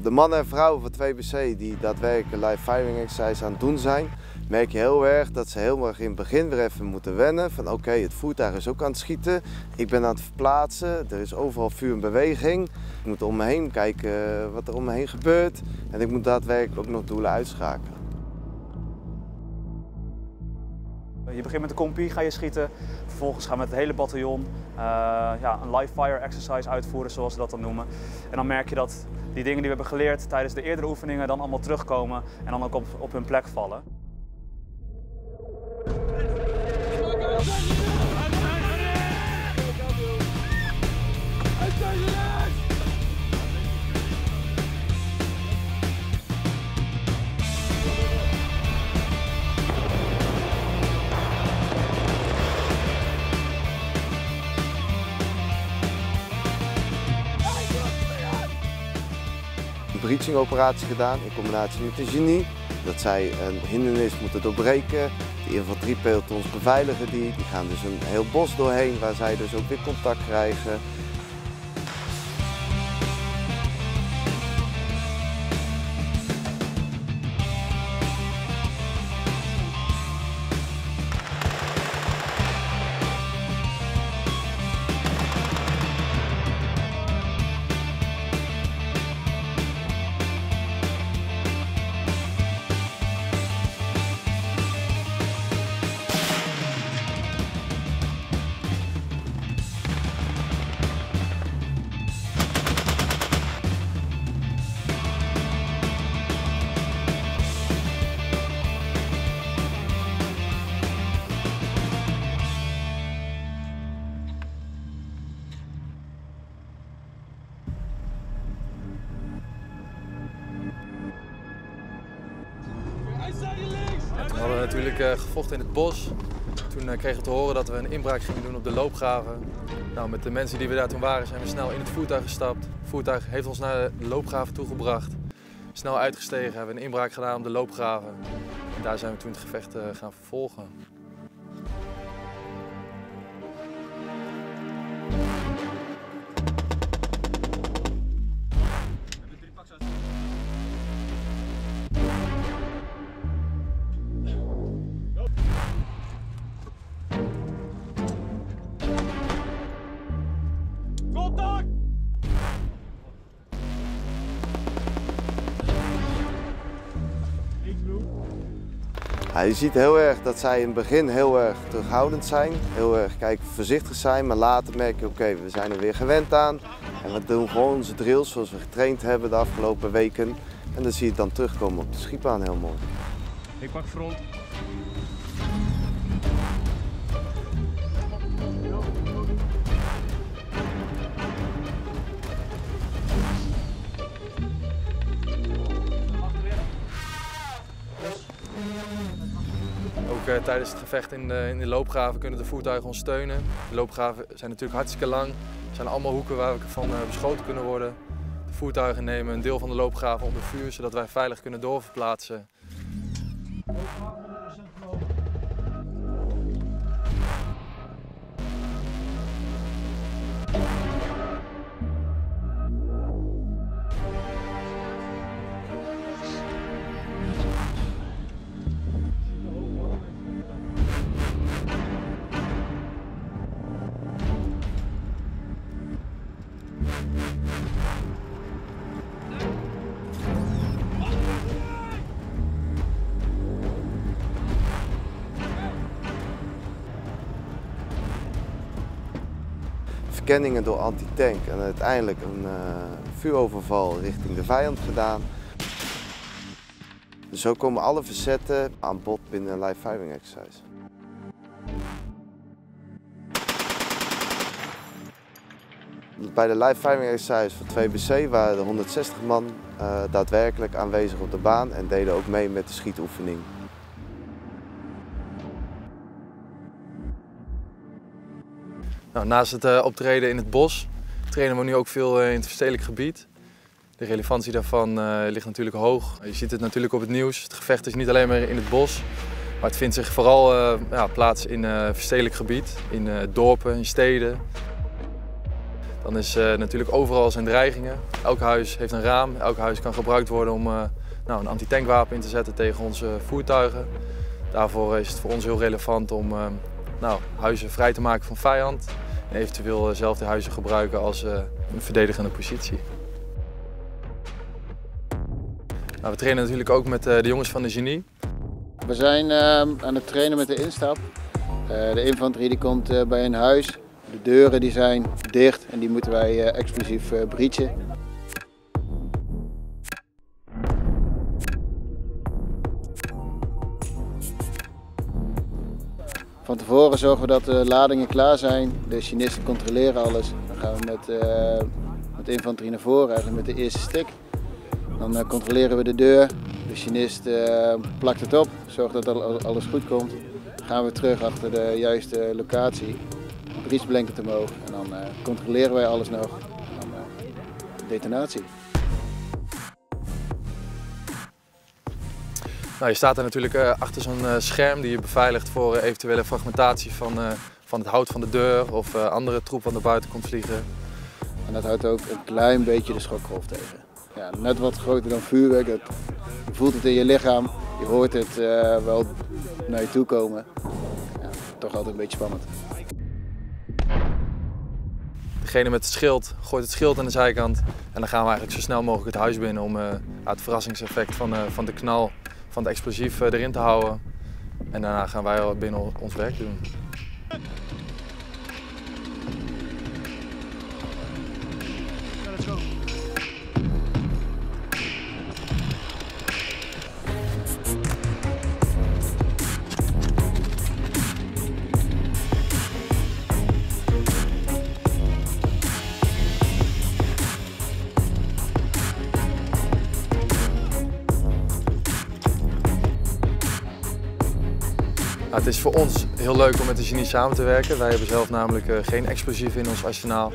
De mannen en vrouwen van 2BC die daadwerkelijk live firing exercise aan het doen zijn, merk je heel erg dat ze heel erg in het begin weer even moeten wennen. Van oké, het voertuig is ook aan het schieten, ik ben aan het verplaatsen, er is overal vuur en beweging. Ik moet om me heen kijken wat er om me heen gebeurt en ik moet daadwerkelijk ook nog doelen uitschakelen. Je begint met de compie, ga je schieten, vervolgens gaan we met het hele bataljon een live fire exercise uitvoeren, zoals ze dat dan noemen. En dan merk je dat die dingen die we hebben geleerd tijdens de eerdere oefeningen dan allemaal terugkomen en dan ook op hun plek vallen. Een breaching-operatie gedaan in combinatie met een genie. Dat zij een hindernis moeten doorbreken. De infanteriepelotons beveiligen die gaan dus een heel bos doorheen waar zij dus ook weer contact krijgen. Toen hadden we natuurlijk gevochten in het bos. Toen kregen we te horen dat we een inbraak gingen doen op de loopgraven. Nou, met de mensen die we daar toen waren zijn we snel in het voertuig gestapt. Het voertuig heeft ons naar de loopgraven toegebracht. Snel uitgestegen, hebben we een inbraak gedaan op de loopgraven. En daar zijn we toen het gevecht gaan vervolgen. Ja, je ziet heel erg dat zij in het begin heel erg terughoudend zijn, heel erg voorzichtig zijn, maar later merk je oké, we zijn er weer gewend aan en we doen gewoon onze drills zoals we getraind hebben de afgelopen weken en dan zie je het dan terugkomen op de schietbaan heel mooi. Ik pak front. Ook tijdens het gevecht in de loopgraven kunnen de voertuigen ons steunen. De loopgraven zijn natuurlijk hartstikke lang. Er zijn allemaal hoeken waar we van beschoten kunnen worden. De voertuigen nemen een deel van de loopgraven onder vuur, zodat wij veilig kunnen doorverplaatsen. Verkenningen door antitank en uiteindelijk een vuuroverval richting de vijand gedaan. Dus zo komen alle facetten aan bod binnen een live firing exercise. Bij de live firing exercise van 2BC waren er 160 man daadwerkelijk aanwezig op de baan en deden ook mee met de schietoefening. Nou, naast het optreden in het bos trainen we nu ook veel in het stedelijk gebied. De relevantie daarvan ligt natuurlijk hoog. Je ziet het natuurlijk op het nieuws. Het gevecht is niet alleen maar in het bos, maar het vindt zich vooral plaats in verstedelijk gebied, in dorpen, in steden. Dan is natuurlijk overal zijn dreigingen. Elk huis heeft een raam, elk huis kan gebruikt worden om een antitankwapen in te zetten tegen onze voertuigen. Daarvoor is het voor ons heel relevant om huizen vrij te maken van vijand en eventueel zelf de huizen gebruiken als een verdedigende positie. We trainen natuurlijk ook met de jongens van de genie. We zijn aan het trainen met de instap. De infanterie die komt bij een huis. De deuren die zijn dicht en die moeten wij explosief breachen. Van tevoren zorgen we dat de ladingen klaar zijn. De chinisten controleren alles. Dan gaan we met de infanterie naar voren, eigenlijk met de eerste stick. Dan controleren we de deur. De chinist plakt het op, zorgt dat alles goed komt. Dan gaan we terug achter de juiste locatie. Breach blinkt het omhoog en dan controleren wij alles nog. En dan detonatie. Je staat er natuurlijk achter zo'n scherm die je beveiligt voor eventuele fragmentatie van het hout van de deur of andere troep wat naar buiten komt vliegen. En dat houdt ook een klein beetje de schokgolf tegen. Ja, net wat groter dan vuurwerk. Je voelt het in je lichaam, je hoort het wel naar je toe komen. Ja, toch altijd een beetje spannend. Degene met het schild gooit het schild aan de zijkant en dan gaan we eigenlijk zo snel mogelijk het huis binnen om het verrassingseffect van de knal van het explosief erin te houden. En daarna gaan wij binnen ons werk doen. Het is voor ons heel leuk om met de genie samen te werken. Wij hebben zelf namelijk geen explosieven in ons arsenaal.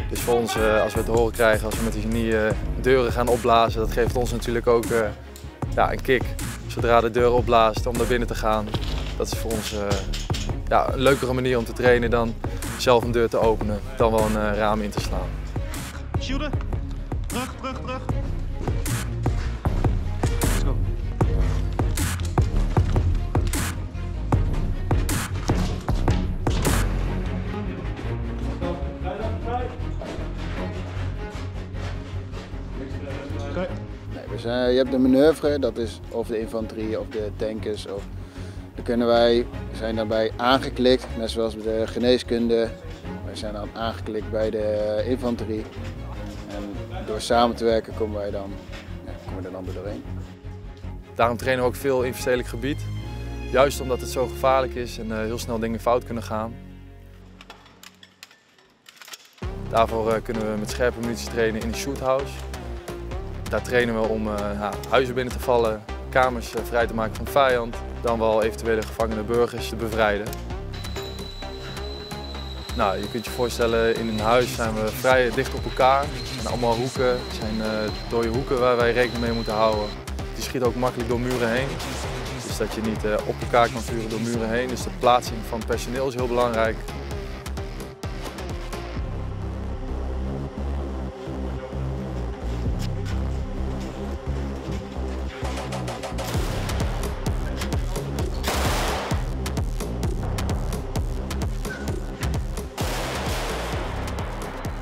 Dus voor ons, als we het te horen krijgen, als we met de genie deuren gaan opblazen, dat geeft ons natuurlijk ook een kick. Zodra de deur opblaast om naar binnen te gaan, dat is voor ons een leukere manier om te trainen dan zelf een deur te openen, dan wel een raam in te slaan. Shielden, terug. Nee, je hebt de manoeuvre, dat is of de infanterie of de tankers. We zijn daarbij aangeklikt, net zoals bij de geneeskunde. Wij zijn dan aangeklikt bij de infanterie. En door samen te werken komen we er dan doorheen. Daarom trainen we ook veel in verstedelijk gebied. Juist omdat het zo gevaarlijk is en heel snel dingen fout kunnen gaan. Daarvoor kunnen we met scherpe munitie trainen in de shoothouse. Daar trainen we om huizen binnen te vallen, kamers vrij te maken van vijand, dan wel eventuele gevangene burgers te bevrijden. Je kunt je voorstellen, in een huis zijn we vrij dicht op elkaar. Het zijn allemaal hoeken, het zijn dode hoeken waar wij rekening mee moeten houden. Die schieten ook makkelijk door muren heen. Dus dat je niet op elkaar kan vuren door muren heen. Dus de plaatsing van het personeel is heel belangrijk.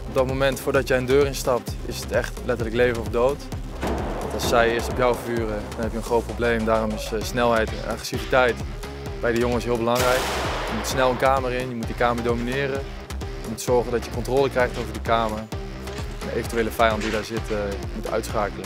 Op dat moment voordat jij een deur instapt, is het echt letterlijk leven of dood. Want als zij eerst op jou vuren, dan heb je een groot probleem. Daarom is snelheid en agressiviteit bij de jongens heel belangrijk. Je moet snel een kamer in, je moet die kamer domineren. Je moet zorgen dat je controle krijgt over die kamer. De eventuele vijand die daar zit, moet uitschakelen.